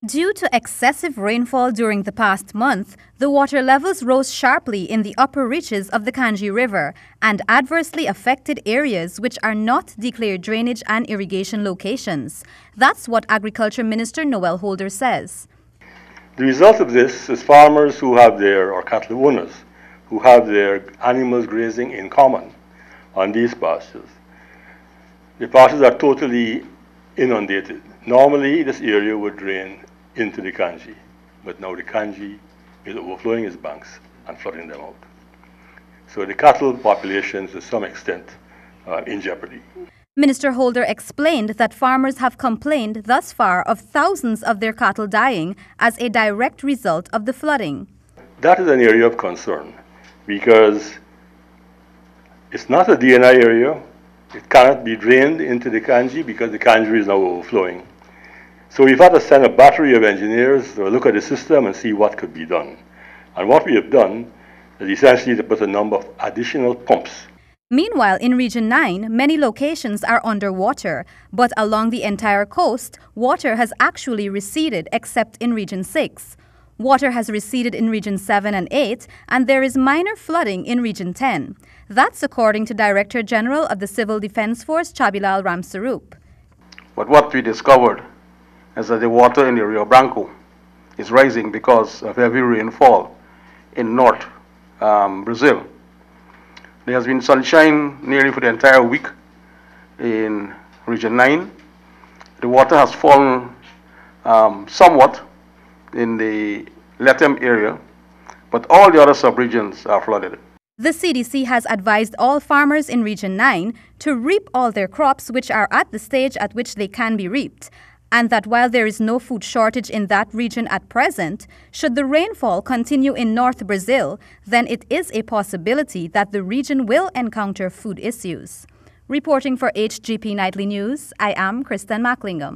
Due to excessive rainfall during the past month, the water levels rose sharply in the upper reaches of the Kanji River and adversely affected areas which are not declared drainage and irrigation locations. That's what Agriculture Minister Noel Holder says. The result of this is farmers who have or cattle owners who have their animals grazing in common on these pastures. The pastures are totally inundated. Normally, this area would drain into the Kanji, but now the Kanji is overflowing its banks and flooding them out. So the cattle populations, to some extent, are in jeopardy. Minister Holder explained that farmers have complained thus far of thousands of their cattle dying as a direct result of the flooding. That is an area of concern because it's not a DNI area. It cannot be drained into the Kanji because the Kanji is now overflowing. So we've had to send a battery of engineers to look at the system and see what could be done. And what we have done is essentially to put a number of additional pumps. Meanwhile, in Region 9, many locations are underwater, but along the entire coast, water has actually receded except in Region 6. Water has receded in Region 7 and 8, and there is minor flooding in Region 10. That's according to Director General of the Civil Defense Force, Chabilal Ramsarup. But what we discovered is that the water in the Rio Branco is rising because of heavy rainfall in North Brazil. There has been sunshine nearly for the entire week in Region 9. The water has fallen somewhat in the Letem area, but all the other sub-regions are flooded. The CDC has advised all farmers in Region 9 to reap all their crops which are at the stage at which they can be reaped, and that while there is no food shortage in that region at present, should the rainfall continue in North Brazil, then it is a possibility that the region will encounter food issues. Reporting for HGP Nightly News, I am Kristen Macklingam.